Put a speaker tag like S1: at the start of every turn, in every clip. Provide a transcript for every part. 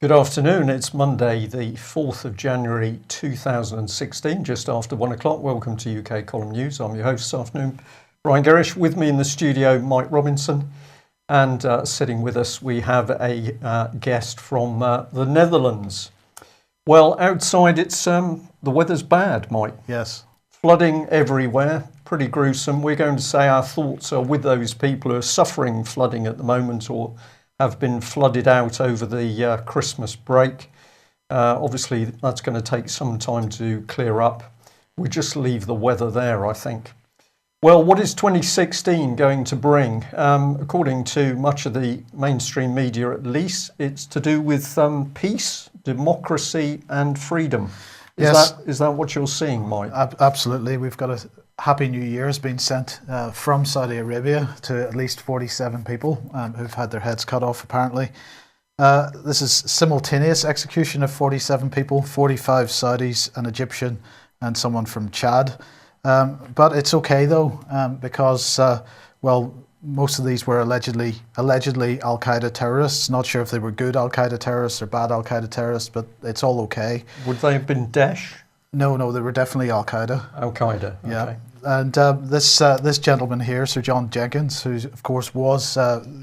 S1: Good afternoon. It's Monday, the 4th of January 2016, just after 1 o'clock. Welcome to UK Column News. I'm your host this afternoon, Brian Gerrish. With me in the studio, Mike Robinson. And sitting with us, we have a guest from the Netherlands. Well, outside, it's the weather's bad, Mike.
S2: Yes.
S1: Flooding everywhere, pretty gruesome. We're going to say our thoughts are with those people who are suffering flooding at the moment or have been flooded out over the Christmas break. Obviously, that's going to take some time to clear up. We just leave the weather there, I think. Well, what is 2016 going to bring? According to much of the mainstream media, at least, it's to do with peace, democracy and freedom. Is that what you're seeing, Mike?
S2: Absolutely. We've got a Happy New Year has been sent from Saudi Arabia to at least 47 people who've had their heads cut off, apparently. This is simultaneous execution of 47 people, 45 Saudis, an Egyptian and someone from Chad. But it's okay, though, because, most of these were allegedly Al-Qaeda terrorists. Not sure if they were good Al-Qaeda terrorists or bad Al-Qaeda terrorists, but it's all okay.
S1: Would they have been Daesh?
S2: No, they were definitely Al-Qaeda.
S1: Al-Qaeda, okay.
S2: Yeah. And this gentleman here, Sir John Jenkins, who of course was,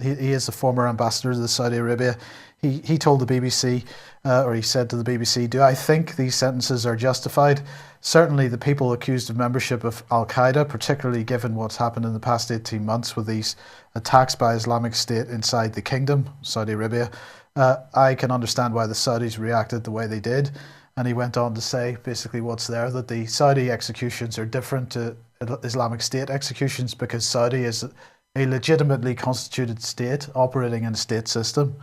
S2: he is the former ambassador to Saudi Arabia, he told the BBC, or he said to the BBC, "Do I think these sentences are justified? Certainly the people accused of membership of Al-Qaeda, particularly given what's happened in the past 18 months with these attacks by Islamic State inside the kingdom, Saudi Arabia, I can understand why the Saudis reacted the way they did." And he went on to say, basically what's there, that the Saudi executions are different to Islamic State executions because Saudi is a legitimately constituted state operating in a state system.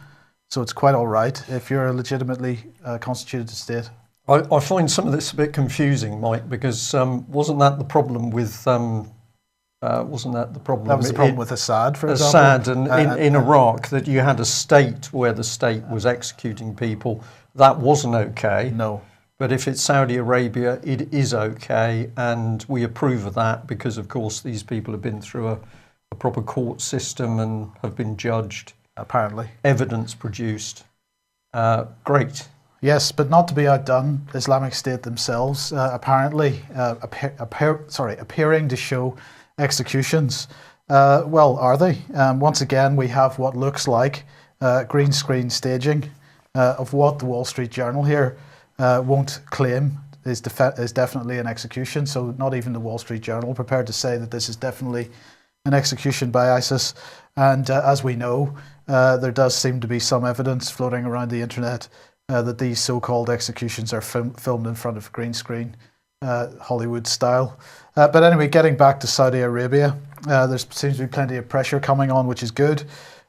S2: So it's quite all right if you're a legitimately constituted state.
S1: I find some of this a bit confusing, Mike, because wasn't that the problem with That was the problem
S2: with Assad, for example.
S1: Assad and in Iraq, that you had a state where the state was executing people. That wasn't okay.
S2: No.
S1: But if it's Saudi Arabia, it is okay, and we approve of that because, of course, these people have been through a proper court system and have been judged.
S2: Apparently.
S1: Evidence produced. Great.
S2: Yes, but not to be outdone, Islamic State themselves apparently appearing to show executions. Are they? Once again, we have what looks like green screen staging of what the Wall Street Journal here won't claim is definitely an execution. So not even the Wall Street Journal prepared to say that this is definitely an execution by ISIS. And as we know, there does seem to be some evidence floating around the internet that these so-called executions are filmed in front of green screen, Hollywood style. But anyway, getting back to Saudi Arabia, there seems to be plenty of pressure coming on, which is good.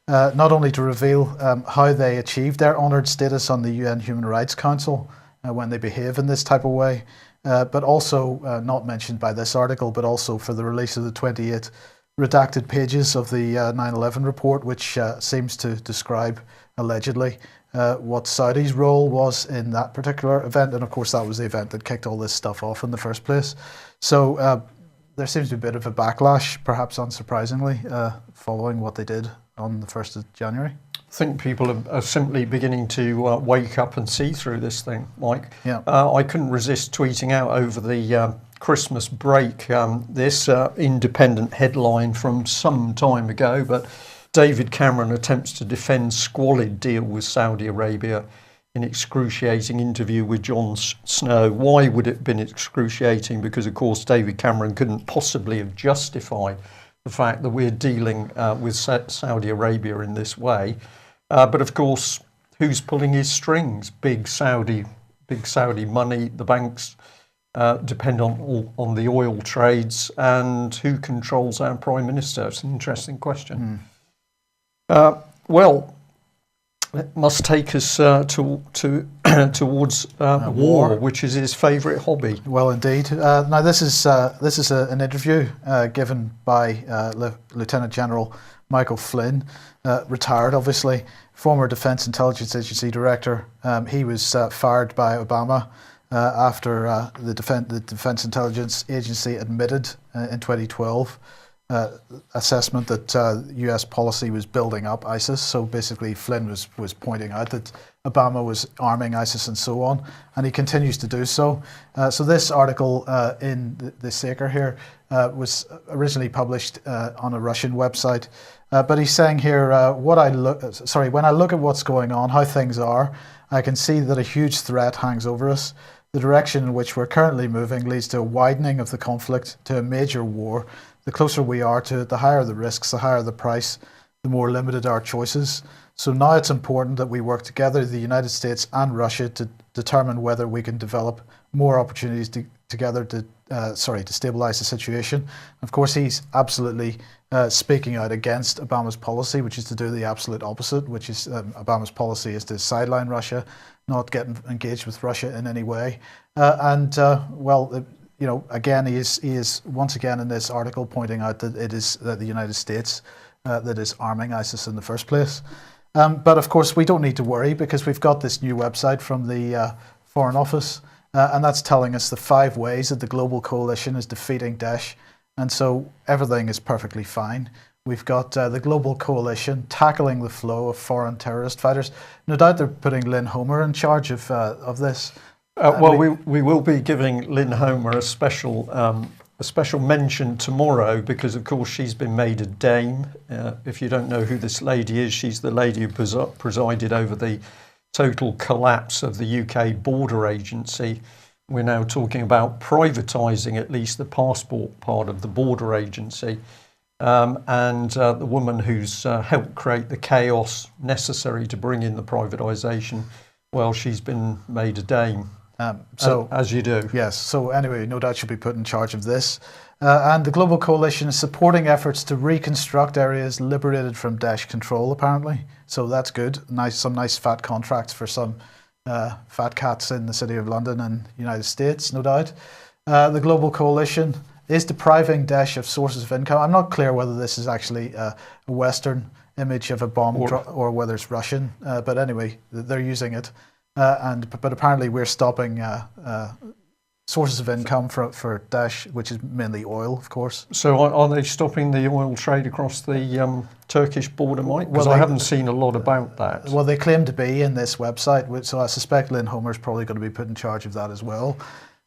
S2: Not only to reveal how they achieved their honoured status on the UN Human Rights Council when they behave in this type of way, but also not mentioned by this article, but also for the release of the 28 redacted pages of the 9/11 report, which seems to describe, allegedly, what Saudi's role was in that particular event. And of course, that was the event that kicked all this stuff off in the first place. So there seems to be a bit of a backlash, perhaps unsurprisingly, following what they did on the 1st of January.
S1: I think people are simply beginning to wake up and see through this thing, Mike.
S2: Yeah.
S1: I couldn't resist tweeting out over the Christmas break this independent headline from some time ago, but David Cameron attempts to defend squalid deal with Saudi Arabia in excruciating interview with Jon Snow. Why would it have been excruciating? Because, of course, David Cameron couldn't possibly have justified the fact that we're dealing with Saudi Arabia in this way. But of course, who's pulling his strings? Big Saudi money. The banks depend on the oil trades, and who controls our prime minister? It's an interesting question. It must take us towards war, which is his favourite hobby.
S2: Well, indeed. Now, this is an interview given by Lieutenant General Michael Flynn, retired, obviously, former Defence Intelligence Agency director. He was fired by Obama after the Defence Intelligence Agency admitted in 2012 assessment that U.S. policy was building up ISIS. So basically, Flynn was pointing out that Obama was arming ISIS and so on, and he continues to do so. So this article in the Saker here was originally published on a Russian website, but he's saying here, when I look at what's going on, how things are, I can see that a huge threat hangs over us. The direction in which we're currently moving leads to a widening of the conflict, to a major war. The closer we are to it, the higher the risks, the higher the price, the more limited our choices. So now it's important that we work together, the United States and Russia, to determine whether we can develop more opportunities together to stabilize the situation. Of course, he's absolutely speaking out against Obama's policy, which is to do the absolute opposite, which is Obama's policy is to sideline Russia, not get engaged with Russia in any way. Again, he is once again in this article pointing out that it is the United States that is arming ISIS in the first place. But of course, we don't need to worry because we've got this new website from the Foreign Office, and that's telling us the 5 ways that the global coalition is defeating Daesh. And so everything is perfectly fine. We've got the global coalition tackling the flow of foreign terrorist fighters. No doubt they're putting Lynn Homer in charge of this.
S1: We will be giving Lynn Homer a special mention tomorrow because, of course, she's been made a dame. If you don't know who this lady is, she's the lady who presided over the total collapse of the UK border agency. We're now talking about privatising at least the passport part of the border agency. And the woman who's helped create the chaos necessary to bring in the privatisation, well, she's been made a dame. As you do.
S2: Yes. So anyway, no doubt she'll be put in charge of this. And the Global Coalition is supporting efforts to reconstruct areas liberated from Daesh control, apparently. So that's good. Some nice fat contracts for some fat cats in the City of London and United States, no doubt. The Global Coalition is depriving Daesh of sources of income. I'm not clear whether this is actually a Western image of a bomb or whether it's Russian. But anyway, they're using it. But apparently we're stopping sources of income for Daesh, which is mainly oil, of course.
S1: So are they stopping the oil trade across the Turkish border, Mike? Because I haven't seen a lot about that.
S2: Well, they claim to be in this website, so I suspect Lynn Homer's probably going to be put in charge of that as well.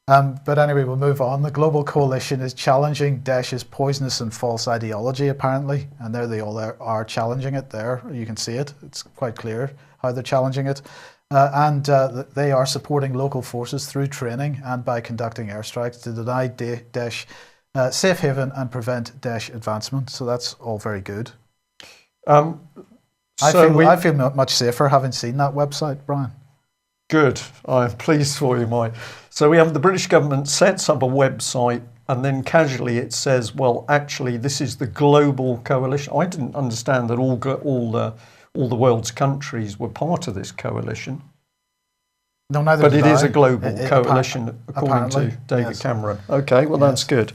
S2: But anyway, we'll move on. The Global Coalition is challenging Daesh's poisonous and false ideology, apparently. And there they all are challenging it there. You can see it. It's quite clear how they're challenging it. They are supporting local forces through training and by conducting airstrikes to deny Daesh safe haven and prevent Daesh advancement. So that's all very good. I feel much safer having seen that website, Brian.
S1: Good. I'm pleased for you, Mike. So we have the British government sets up a website and then casually it says, well, actually, this is the global coalition. I didn't understand that all the world's countries were part of this coalition.
S2: No, neither.
S1: But it is a global coalition, according to David Cameron. Okay, well, that's good.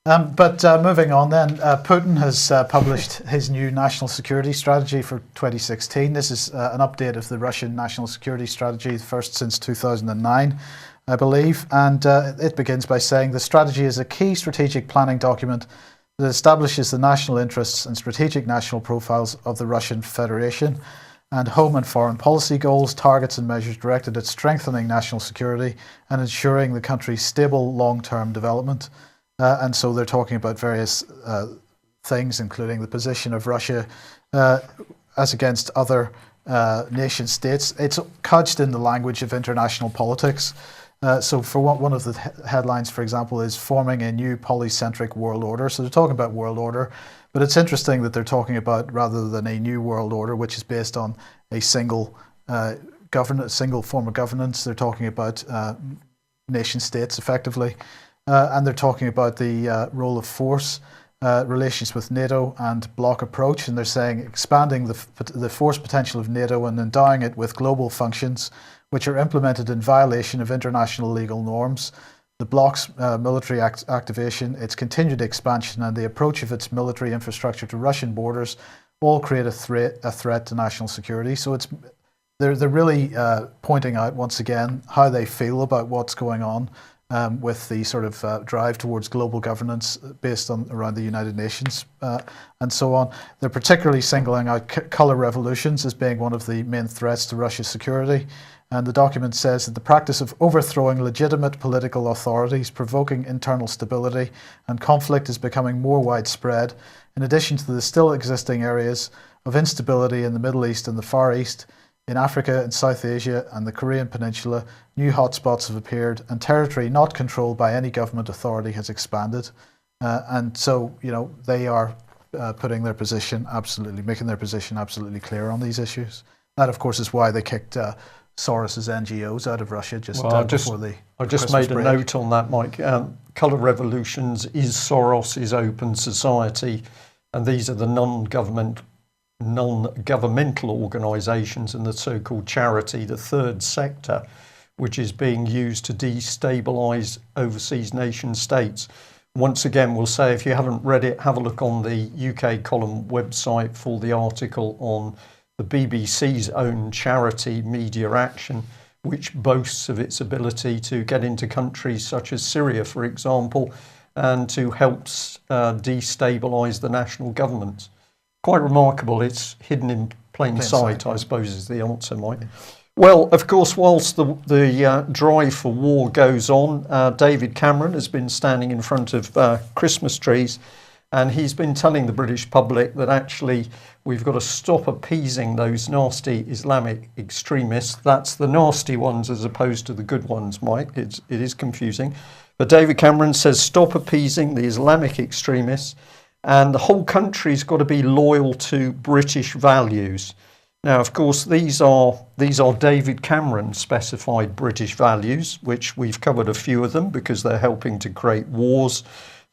S2: But moving on then, Putin has published his new national security strategy for 2016. This is an update of the Russian national security strategy, first since 2009, I believe. And it begins by saying the strategy is a key strategic planning document that establishes the national interests and strategic national profiles of the Russian Federation and home and foreign policy goals, targets and measures directed at strengthening national security and ensuring the country's stable long-term development. And so they're talking about various things, including the position of Russia as against other nation states. It's couched in the language of international politics. So for one of the headlines, for example, is forming a new polycentric world order. So they're talking about world order, but it's interesting that they're talking about rather than a new world order, which is based on a single single form of governance. They're talking about nation states effectively. And they're talking about the role of force, relations with NATO and bloc approach. And they're saying expanding the force potential of NATO and endowing it with global functions which are implemented in violation of international legal norms. The bloc's military activation, its continued expansion and the approach of its military infrastructure to Russian borders all create a threat to national security. So they're really pointing out once again how they feel about what's going on with the sort of drive towards global governance based on around the United Nations and so on. They're particularly singling out colour revolutions as being one of the main threats to Russia's security. And the document says that the practice of overthrowing legitimate political authorities, provoking internal stability and conflict is becoming more widespread, in addition to the still existing areas of instability in the Middle East and the Far East. In Africa and South Asia and the Korean Peninsula, new hotspots have appeared and territory not controlled by any government authority has expanded. And so, they are making their position absolutely clear on these issues. That, of course, is why they kicked Soros's NGOs out of Russia before the
S1: I just
S2: Christmas
S1: made a
S2: break.
S1: note on that, Mike. Colour Revolutions is Soros's Open Society, and these are the non-governmental organisations and the so-called charity, the third sector, which is being used to destabilise overseas nation states. Once again, we'll say, if you haven't read it, have a look on the UK column website for the article on the BBC's own charity, Media Action, which boasts of its ability to get into countries such as Syria, for example, and to help destabilise the national governments. Quite remarkable. It's hidden in plain sight, I suppose, is the answer, Mike. Well, of course, whilst the drive for war goes on, David Cameron has been standing in front of Christmas trees, and he's been telling the British public that actually we've got to stop appeasing those nasty Islamic extremists. That's the nasty ones as opposed to the good ones, Mike. It is confusing. But David Cameron says stop appeasing the Islamic extremists, and the whole country's got to be loyal to British values. Now, of course, these are David Cameron specified British values, which we've covered a few of them because they're helping to create wars.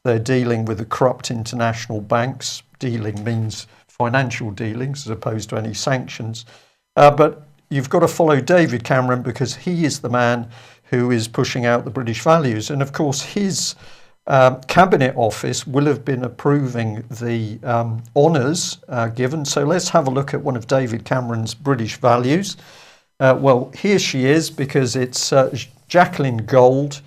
S1: They're dealing with the corrupt international banks. Dealing means financial dealings as opposed to any sanctions. But you've got to follow David Cameron because he is the man who is pushing out the British values. And of course, his Cabinet Office will have been approving the honours given. So let's have a look at one of David Cameron's British values. Well, here she is, because it's Jacqueline Gold,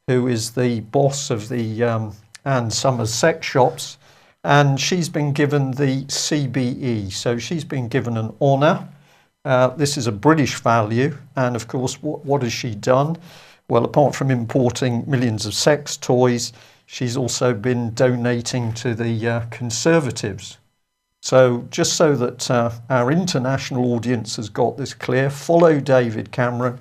S1: who is the boss of the Ann Summers sex shops, and she's been given the CBE. So she's been given an honour. This is a British value, and of course, what has she done? Well, apart from importing millions of sex toys, she's also been donating to the Conservatives. So just so that our international audience has got this clear, follow David Cameron,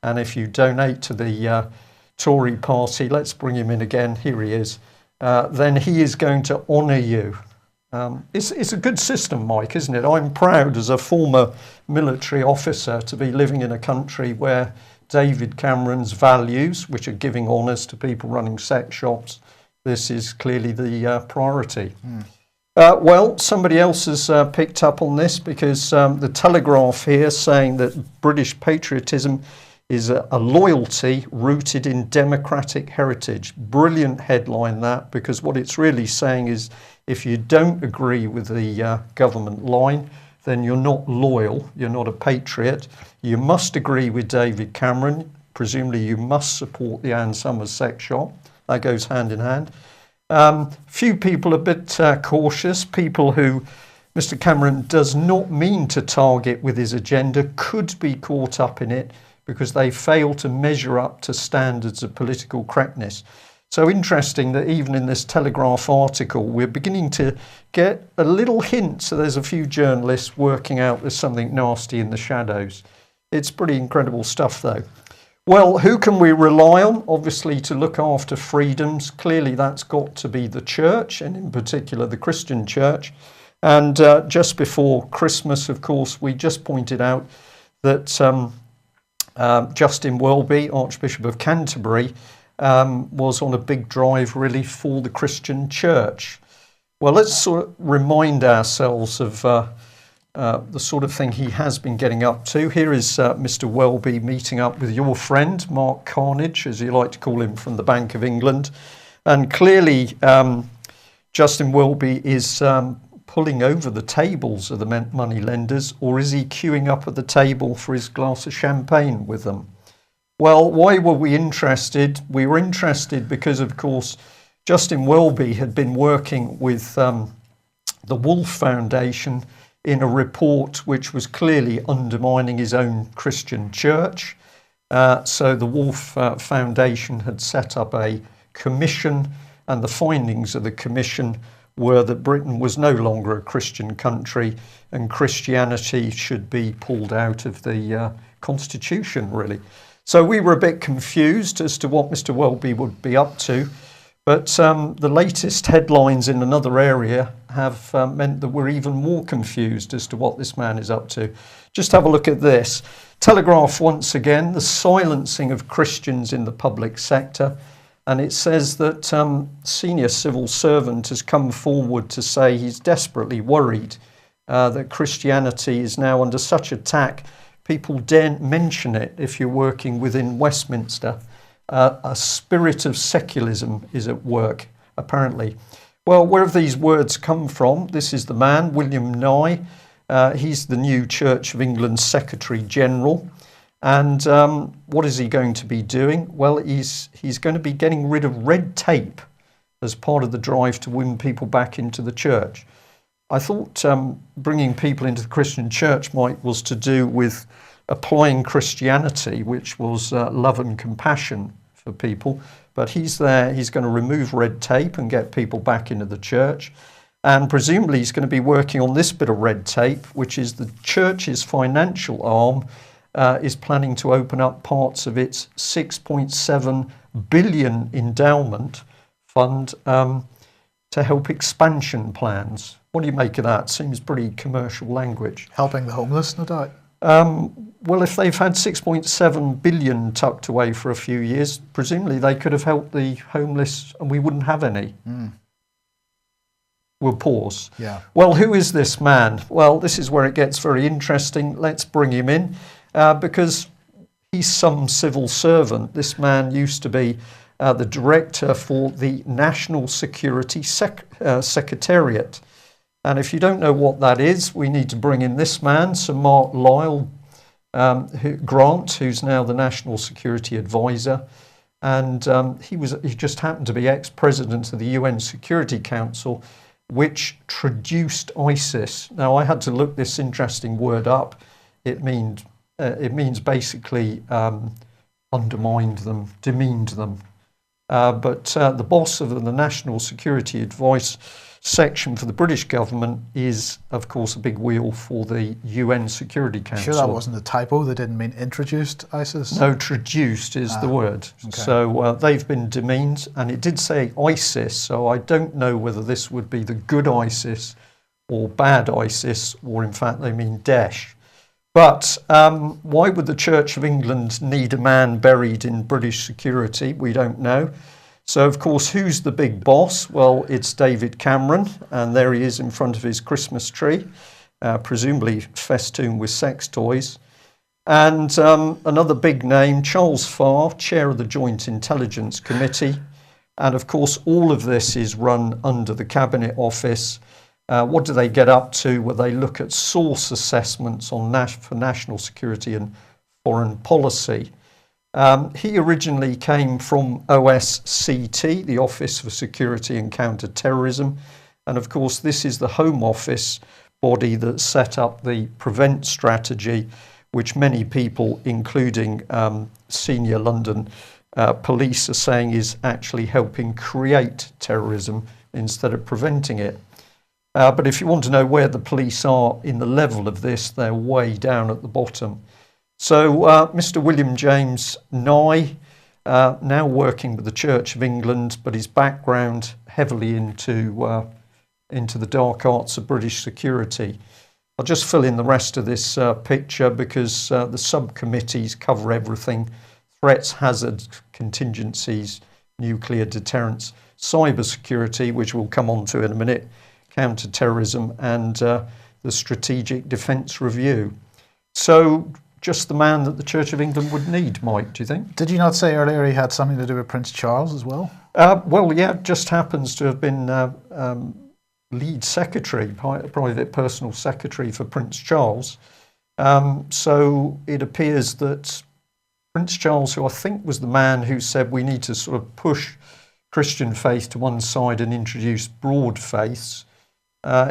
S1: and if you donate to the Tory party, let's bring him in again, here he is, then he is going to honour you. It's a good system, Mike, isn't it? I'm proud as a former military officer to be living in a country where David Cameron's values, which are giving honours to people running sex shops, this is clearly the priority. Well, somebody else has picked up on this, because the Telegraph here saying that British patriotism is a loyalty rooted in democratic heritage. Brilliant headline, that, because what it's really saying is if you don't agree with the government line, then you're not loyal, you're not a patriot. You must agree with David Cameron. Presumably you must support the Ann Summers sex shop. That goes hand in hand. Few people are a bit cautious. People who Mr. Cameron does not mean to target with his agenda could be caught up in it because they fail to measure up to standards of political correctness. So interesting that even in this Telegraph article, we're beginning to get a little hint. So there's a few journalists working out there's something nasty in the shadows. It's pretty incredible stuff, though. Well, who can we rely on? Obviously, to look after freedoms. Clearly, that's got to be the church, and in particular, the Christian church. And just before Christmas, of course, we just pointed out that Justin Welby, Archbishop of Canterbury, was on a big drive really for the Christian church. Well, let's sort of remind ourselves of the sort of thing he has been getting up to. Here is Mr. Welby meeting up with your friend, Mark Carnage, as you like to call him, from the Bank of England. And clearly, Justin Welby is pulling over the tables of the money lenders, or is he queuing up at the table for his glass of champagne with them? Well, why were we interested? We were interested because, of course, Justin Welby had been working with the Wolf Foundation in a report which was clearly undermining his own Christian church. So the Wolf Foundation had set up a commission, and the findings of the commission were that Britain was no longer a Christian country and Christianity should be pulled out of the constitution, really. So we were a bit confused as to what Mr. Welby would be up to, but the latest headlines in another area have meant that we're even more confused as to what this man is up to. Just have a look at this. Telegraph once again, the silencing of Christians in the public sector. And it says that senior civil servant has come forward to say he's desperately worried that Christianity is now under such attack, people daren't mention it if you're working within Westminster. A spirit of secularism is at work, apparently. Well, where have these words come from? This is the man, William Nye. He's the new Church of England Secretary General. And what is he going to be doing? Well, he's going to be getting rid of red tape as part of the drive to win people back into the church. I thought bringing people into the Christian church was to do with applying Christianity, which was love and compassion for people. But he's there, he's going to remove red tape and get people back into the church. And presumably he's going to be working on this bit of red tape, which is the church's financial arm is planning to open up parts of its 6.7 billion endowment fund to help expansion plans. What do you make of that? Seems pretty commercial language.
S2: Helping the homeless, no doubt.
S1: Well, if they've had 6.7 billion tucked away for a few years, presumably they could have helped the homeless and we wouldn't have any. We'll pause.
S2: Yeah.
S1: Well, who is this man? Well, this is where it gets very interesting. Let's bring him in because he's some civil servant. This man used to be the director for the National Security Secretariat. And if you don't know what that is, we need to bring in this man, Sir Mark Lyle Grant, who's now the National Security Advisor. And he just happened to be ex-president of the UN Security Council, which traduced ISIS. Now, I had to look this interesting word up. It means basically undermined them, demeaned them. But the boss of the National Security Advice section for the British government is, of course, a big wheel for the UN Security Council.
S2: Sure that wasn't a typo? They didn't mean introduced ISIS?
S1: No, traduced is the word. Okay. So they've been demeaned, and it did say ISIS, so I don't know whether this would be the good ISIS or bad ISIS, or in fact they mean Daesh. But why would the Church of England need a man buried in British security? We don't know. So, of course, who's the big boss? Well, it's David Cameron, and there he is in front of his Christmas tree, presumably festooned with sex toys. And another big name, Charles Farr, chair of the Joint Intelligence Committee. And, of course, all of this is run under the Cabinet Office. What do they get up to? Well, they look at source assessments on for national security and foreign policy. He originally came from OSCT, the Office for Security and Counter-Terrorism. And of course, this is the Home Office body that set up the PREVENT strategy, which many people, including senior London police, are saying is actually helping create terrorism instead of preventing it. But if you want to know where the police are in the level of this, they're way down at the bottom. So Mr. William James Nye, now working with the Church of England, but his background heavily into the dark arts of British security. I'll just fill in the rest of this picture because the subcommittees cover everything: threats, hazards, contingencies, nuclear deterrence, cyber security, which we'll come on to in a minute, counter-terrorism, and the Strategic Defence Review. So just the man that the Church of England would need, Mike, do you think?
S2: Did you not say earlier he had something to do with Prince Charles as well?
S1: Well, yeah, just happens to have been lead secretary, private personal secretary for Prince Charles. So it appears that Prince Charles, who I think was the man who said we need to sort of push Christian faith to one side and introduce broad faiths,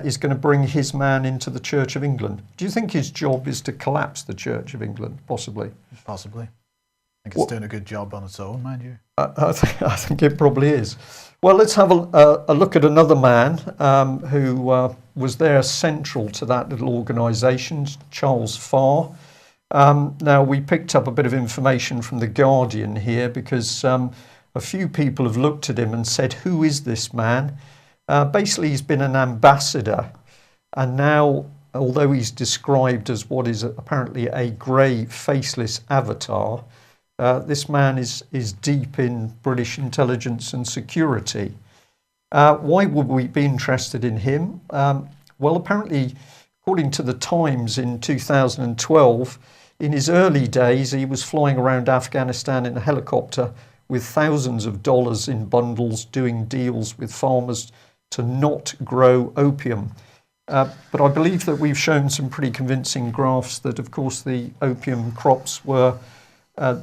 S1: is going to bring his man into the Church of England. Do you think his job is to collapse the Church of England? Possibly.
S2: Possibly. I think it's doing a good job on its own, mind you.
S1: I think it probably is. Well, let's have a look at another man who was there central to that little organisation, Charles Farr. Now, we picked up a bit of information from The Guardian here because a few people have looked at him and said, who is this man? Basically, he's been an ambassador, and now, although he's described as what is apparently a grey, faceless avatar, this man is deep in British intelligence and security. Why would we be interested in him? Well, apparently, according to the Times in 2012, in his early days, he was flying around Afghanistan in a helicopter with thousands of dollars in bundles, doing deals with farmers to not grow opium. But I believe that we've shown some pretty convincing graphs that, of course, the opium crops were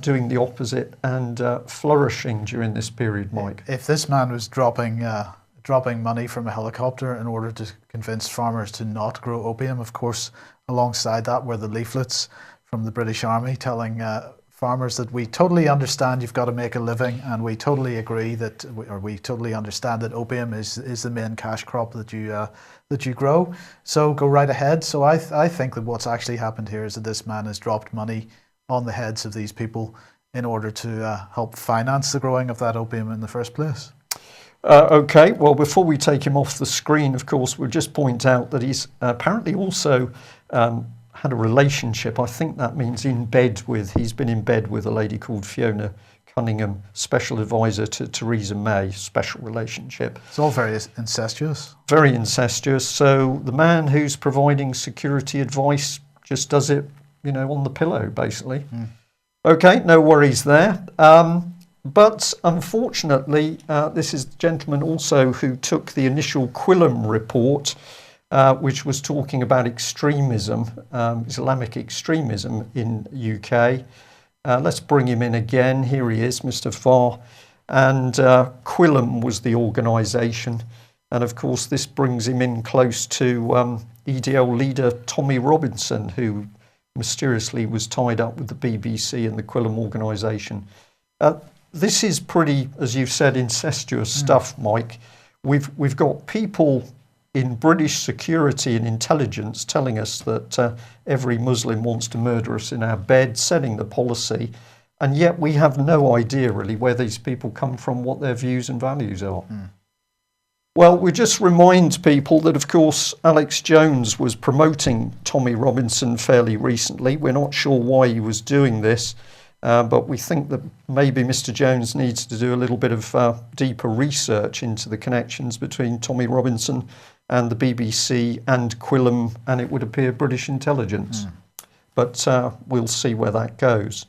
S1: doing the opposite and flourishing during this period, Mike.
S2: If this man was dropping money from a helicopter in order to convince farmers to not grow opium, of course, alongside that were the leaflets from the British Army telling farmers that we totally understand you've got to make a living, and we totally agree that, or we totally understand that opium is the main cash crop that you grow. So go right ahead. So I think that what's actually happened here is that this man has dropped money on the heads of these people in order to help finance the growing of that opium in the first place.
S1: Okay, well, before we take him off the screen, of course, we'll just point out that he's apparently also had a relationship. I think that means he's been in bed with a lady called Fiona Cunningham, special advisor to Theresa May, special relationship.
S2: It's all very incestuous.
S1: Very incestuous. So the man who's providing security advice just does it, on the pillow, basically. Okay, no worries there. But unfortunately, this is the gentleman also who took the initial Quillam report, which was talking about extremism, Islamic extremism in UK. Let's bring him in again. Here he is, Mr. Farr. And Quillam was the organisation. And of course, this brings him in close to EDL leader Tommy Robinson, who mysteriously was tied up with the BBC and the Quillam organisation. This is pretty, as you've said, incestuous stuff, Mike. We've got people in British security and intelligence telling us that every Muslim wants to murder us in our bed, setting the policy, and yet we have no idea really where these people come from, what their views and values are. Well, we just remind people that, of course, Alex Jones was promoting Tommy Robinson fairly recently. We're not sure why he was doing this, but we think that maybe Mr. Jones needs to do a little bit of deeper research into the connections between Tommy Robinson and the BBC and Quillam, and it would appear British intelligence. But we'll see where that goes.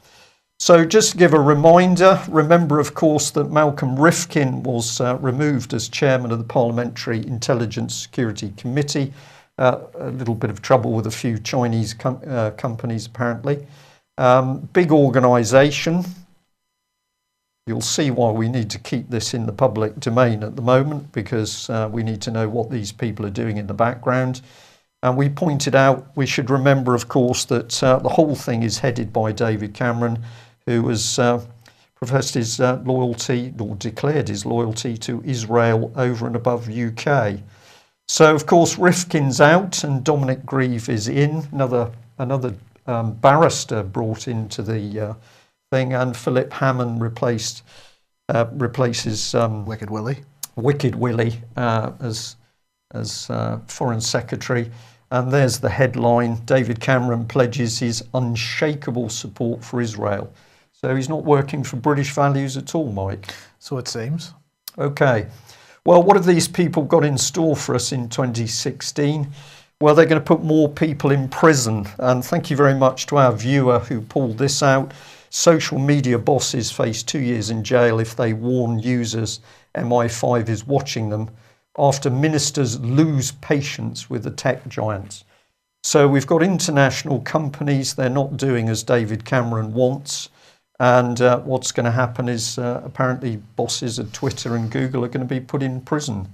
S1: So just to give a reminder, remember, of course, that Malcolm Rifkin was removed as chairman of the Parliamentary Intelligence Security Committee. A little bit of trouble with a few Chinese companies, apparently. Big organisation. You'll see why we need to keep this in the public domain at the moment, because we need to know what these people are doing in the background. And we pointed out, we should remember, of course, that the whole thing is headed by David Cameron, who has professed his loyalty, or declared his loyalty to Israel over and above UK. So, of course, Rifkin's out and Dominic Grieve is in, another barrister brought into the thing, and Philip Hammond replaces
S2: Wicked Willie.
S1: Wicked Willie as Foreign Secretary. And there's the headline: David Cameron pledges his unshakable support for Israel. So he's not working for British values at all, Mike.
S2: So it seems.
S1: Okay. Well, what have these people got in store for us in 2016? Well, they're going to put more people in prison. And thank you very much to our viewer who pulled this out. Social media bosses face 2 years in jail if they warn users MI5 is watching them, after ministers lose patience with the tech giants. So we've got international companies. They're not doing as David Cameron wants. And what's going to happen is apparently bosses at Twitter and Google are going to be put in prison.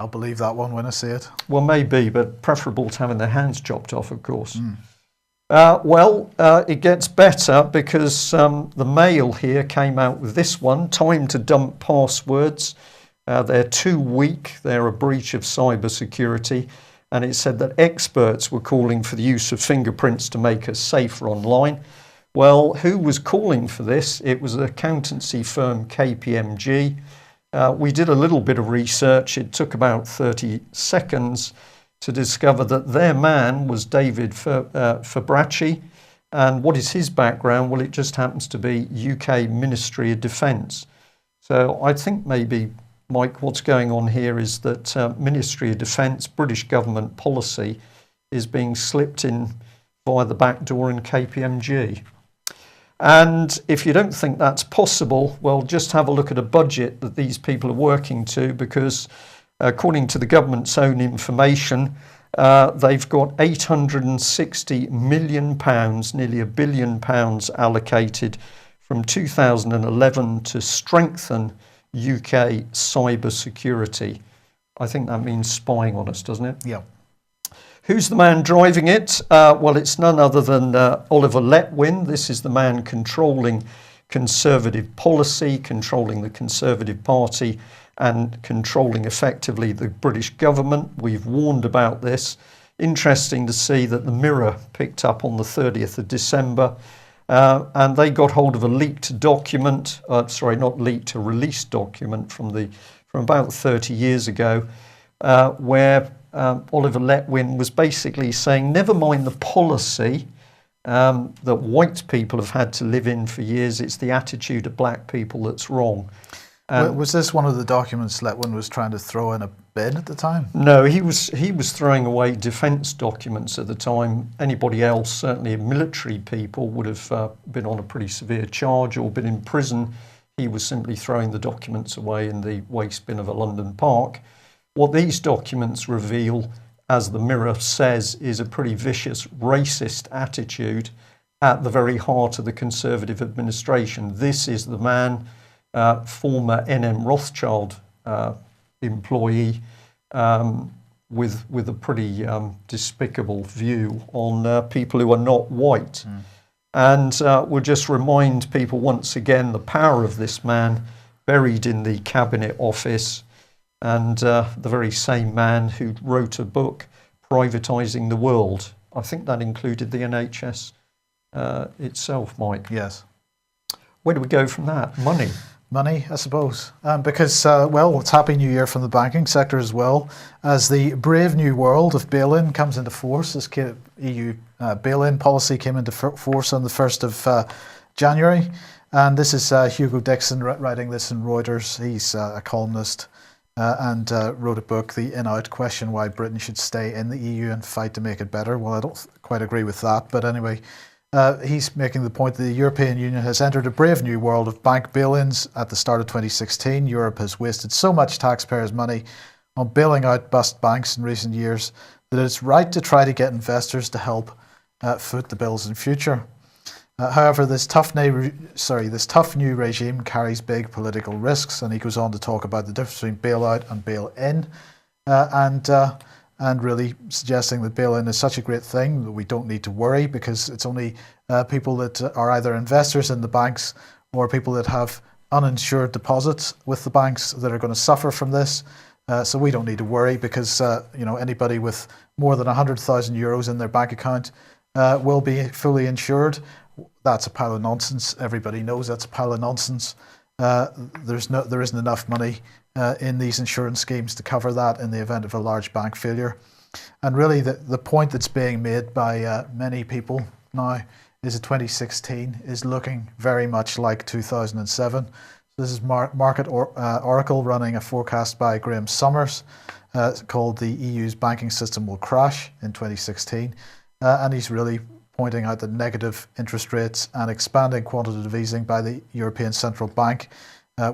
S2: I'll believe that one when I see it.
S1: Well, maybe, but preferable to having their hands chopped off, of course. It gets better because the Mail here came out with this one, time to dump passwords. They're too weak, they're a breach of cybersecurity. And it said that experts were calling for the use of fingerprints to make us safer online. Well, who was calling for this? It was the accountancy firm KPMG. We did a little bit of research. It took about 30 seconds to discover that their man was David Fabracci. And what is his background? Well, it just happens to be UK Ministry of Defence. So I think maybe, Mike, what's going on here is that Ministry of Defence, British government policy, is being slipped in via the back door in KPMG. And if you don't think that's possible, well, just have a look at a budget that these people are working to, because according to the government's own information, they've got £860 million, nearly £1 billion allocated from 2011 to strengthen UK cyber security. I think that means spying on us, doesn't it?
S2: Yeah.
S1: Who's the man driving it? Well, it's none other than Oliver Letwin. This is the man controlling Conservative policy, controlling the Conservative Party, and controlling effectively the British government. We've warned about this. Interesting to see that the Mirror picked up on the 30th of December, and they got hold of a leaked document, a released document from about 30 years ago, where Oliver Letwin was basically saying, never mind the policy that white people have had to live in for years, it's the attitude of black people that's wrong.
S2: Was this one of the documents Letwin was trying to throw in a bin at the time?
S1: No, he was throwing away defence documents at the time. Anybody else, certainly military people, would have been on a pretty severe charge or been in prison. He was simply throwing the documents away in the waste bin of a London park. What these documents reveal, as the Mirror says, is a pretty vicious racist attitude at the very heart of the Conservative administration. This is the man, former NM Rothschild employee, with a pretty despicable view on people who are not white. And we'll just remind people once again the power of this man buried in the Cabinet Office, and the very same man who wrote a book, Privatising the World. I think that included the NHS itself, Mike.
S2: Yes.
S1: Where do we go from that? Money,
S2: I suppose. Because, it's Happy New Year from the banking sector as well, as the brave new world of bail-in comes into force. This EU bail-in policy came into force on the 1st of January. And this is Hugo Dixon writing this in Reuters. He's a columnist. And wrote a book, The In-Out Question Why Britain Should Stay in the EU and Fight to Make It Better. Well, I don't quite agree with that, but anyway, he's making the point that the European Union has entered a brave new world of bank bail-ins. At the start of 2016, Europe has wasted so much taxpayers' money on bailing out bust banks in recent years that it's right to try to get investors to help foot the bills in future. However, this tough new regime carries big political risks, and he goes on to talk about the difference between bailout and bail-in, and really suggesting that bail-in is such a great thing that we don't need to worry, because it's only people that are either investors in the banks or people that have uninsured deposits with the banks that are going to suffer from this. So we don't need to worry, because anybody with more than 100,000 euros in their bank account will be fully insured. That's a pile of nonsense. Everybody knows that's a pile of nonsense. There isn't enough money in these insurance schemes to cover that in the event of a large bank failure. And really the point that's being made by many people now is that 2016 is looking very much like 2007. So this is Market Oracle running a forecast by Graham Summers called The EU's Banking System Will Crash in 2016. And he's really pointing out that negative interest rates and expanding quantitative easing by the European Central Bank,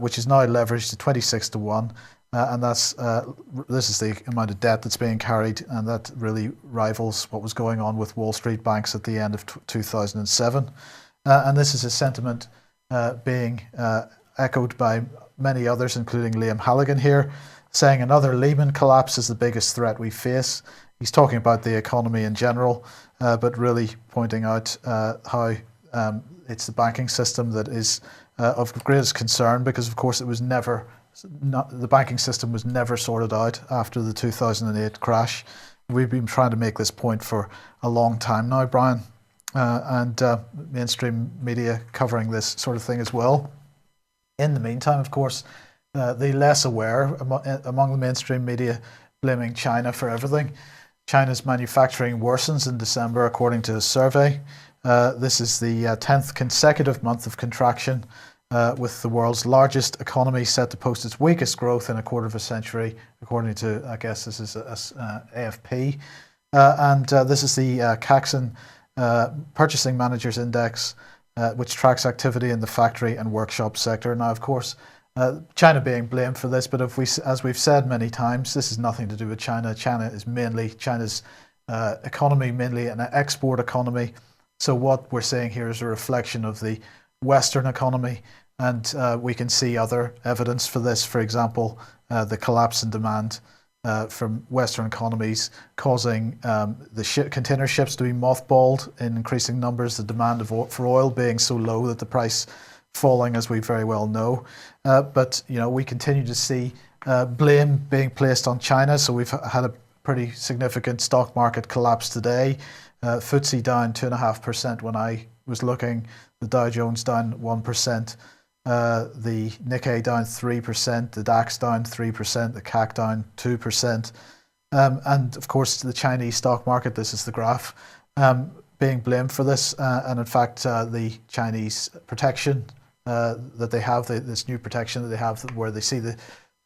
S2: which is now leveraged to 26 to 1, and this is the amount of debt that's being carried, and that really rivals what was going on with Wall Street banks at the end of 2007. And this is a sentiment being echoed by many others, including Liam Halligan here, saying another Lehman collapse is the biggest threat we face. He's talking about the economy in general, but really pointing out how it's the banking system that is of greatest concern, because of course the banking system was never sorted out after the 2008 crash. We've been trying to make this point for a long time now, Brian, and mainstream media covering this sort of thing as well. In the meantime, of course, the less aware among the mainstream media blaming China for everything. China's manufacturing worsens in December, according to a survey. This is the 10th consecutive month of contraction, with the world's largest economy set to post its weakest growth in a quarter of a century, according to, I guess this is AFP. And this is the Caixin Purchasing Managers Index, which tracks activity in the factory and workshop sector. Now, of course, China being blamed for this, but as we've said many times, this is nothing to do with China. China's economy mainly an export economy. So what we're saying here is a reflection of the Western economy, and we can see other evidence for this. For example, the collapse in demand from Western economies, causing the container ships to be mothballed in increasing numbers, the demand for oil being so low that the price falling, as we very well know. But we continue to see blame being placed on China. So we've had a pretty significant stock market collapse today. FTSE down 2.5% when I was looking. The Dow Jones down 1%. The Nikkei down 3%. The DAX down 3%. The CAC down 2%. And of course, the Chinese stock market, this is the graph, being blamed for this. And in fact, the Chinese protection that they have, this new protection that they have, where they see the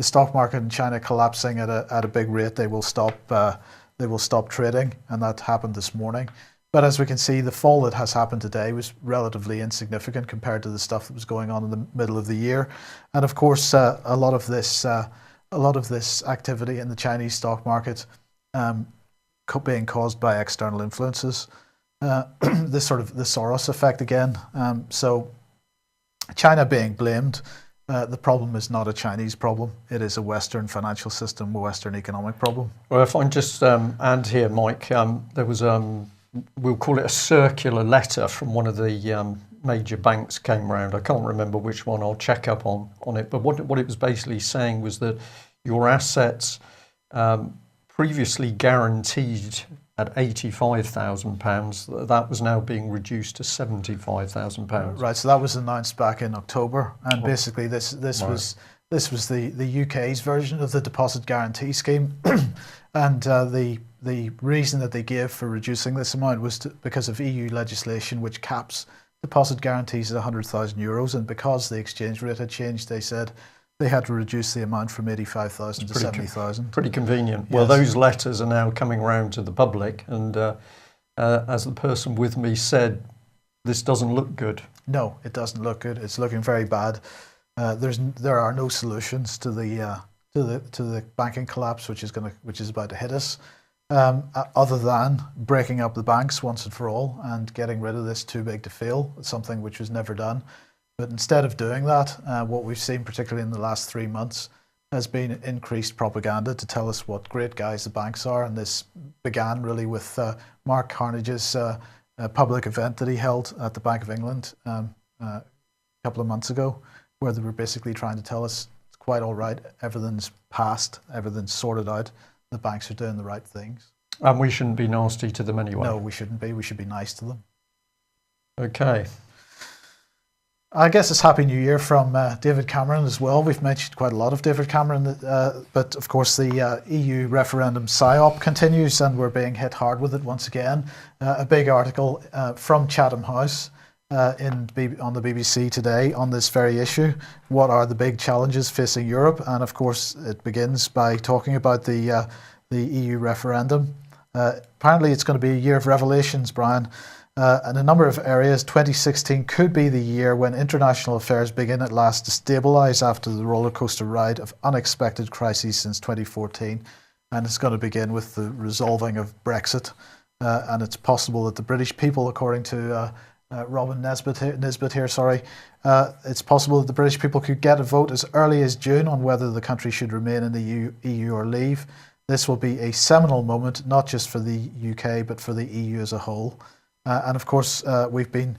S2: stock market in China collapsing at a big rate, they will stop trading, and that happened this morning. But as we can see, the fall that has happened today was relatively insignificant compared to the stuff that was going on in the middle of the year. And of course, a lot of this activity in the Chinese stock market being caused by external influences. This sort of the Soros effect again. So China being blamed. The problem is not a Chinese problem. It is a Western financial system, a Western economic problem.
S1: Well, if I can just add here, Mike, there was, we'll call it a circular letter from one of the major banks came around. I can't remember which one. I'll check up on it. But what it was basically saying was that your assets previously guaranteed at £85,000, that was now being reduced to £75,000.
S2: Right, so that was announced back in October, and basically this was the UK's version of the deposit guarantee scheme, and the reason that they gave for reducing this amount was because of EU legislation which caps deposit guarantees at €100,000, and because the exchange rate had changed, they said they had to reduce the amount from 85,000 to 70,000.
S1: Pretty convenient.
S2: Yes.
S1: Well, those letters are now coming around to the public, and as the person with me said, this doesn't look good.
S2: No, it doesn't look good. It's looking very bad. There are no solutions to the banking collapse, which is about to hit us, other than breaking up the banks once and for all and getting rid of this too big to fail, something which was never done. But instead of doing that, what we've seen, particularly in the last 3 months, has been increased propaganda to tell us what great guys the banks are. And this began really with Mark Carnage's public event that he held at the Bank of England a couple of months ago, where they were basically trying to tell us it's quite all right, everything's passed, everything's sorted out, the banks are doing the right things.
S1: And we shouldn't be nasty to them anyway.
S2: No, we shouldn't be. We should be nice to them.
S1: Okay.
S2: I guess it's Happy New Year from David Cameron as well. We've mentioned quite a lot of David Cameron, but of course the EU referendum PSYOP continues, and we're being hit hard with it once again. A big article from Chatham House on the BBC today on this very issue. What are the big challenges facing Europe? And of course it begins by talking about the EU referendum. Apparently it's going to be a year of revelations, Brian. In a number of areas, 2016 could be the year when international affairs begin at last to stabilise after the rollercoaster ride of unexpected crises since 2014. And it's going to begin with the resolving of Brexit. And it's possible that the British people, according to Robin Nisbet here, sorry. It's possible that the British people could get a vote as early as June on whether the country should remain in the EU or leave. This will be a seminal moment, not just for the UK, but for the EU as a whole. And of course, we've been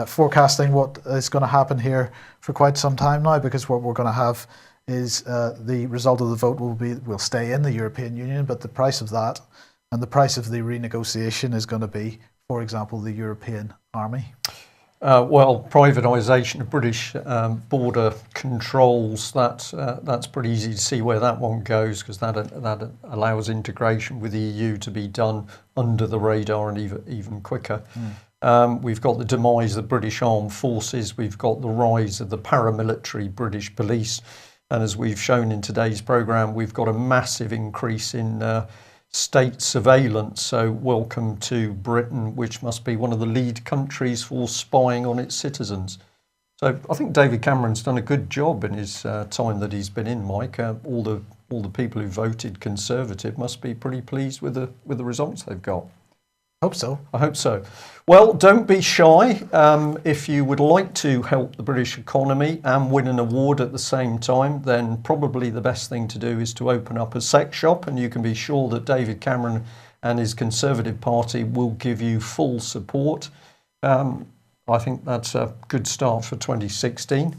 S2: forecasting what is going to happen here for quite some time now, because what we're going to have is the result of the vote will stay in the European Union, but the price of that and the price of the renegotiation is going to be, for example, the European Army.
S1: Well, privatisation of British border controls, that's pretty easy to see where that one goes, because that allows integration with the EU to be done under the radar and even quicker. We've got the demise of the British Armed Forces, we've got the rise of the paramilitary British police, and as we've shown in today's programme, we've got a massive increase in state surveillance. So welcome to Britain, which must be one of the lead countries for spying on its citizens. So I think David Cameron's done a good job in his time that he's been in, Mike. All the people who voted Conservative must be pretty pleased with the results they've got.
S2: Hope so.
S1: I hope so. Well, don't be shy. If you would like to help the British economy and win an award at the same time, then probably the best thing to do is to open up a sex shop, and you can be sure that David Cameron and his Conservative Party will give you full support. I think that's a good start for 2016.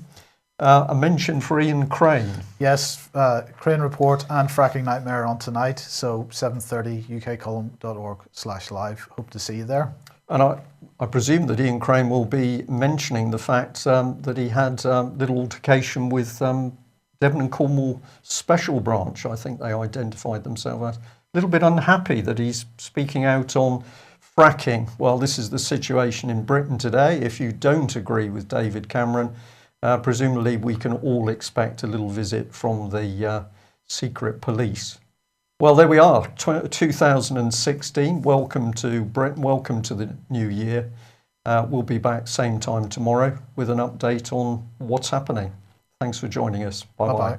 S1: A mention for Ian Crane.
S2: Yes, Crane Report and Fracking Nightmare on tonight, so 7:30 ukcolumn.org/live. Hope to see you there.
S1: And I presume that Ian Crane will be mentioning the fact that he had little altercation with Devon and Cornwall Special Branch. I think they identified themselves as a little bit unhappy that he's speaking out on fracking. Well, this is the situation in Britain today. If you don't agree with David Cameron, presumably we can all expect a little visit from the secret police. Well, there we are, 2016. Welcome to Britain, welcome to the new year. We'll be back same time tomorrow with an update on what's happening. Thanks for joining us. Bye-bye.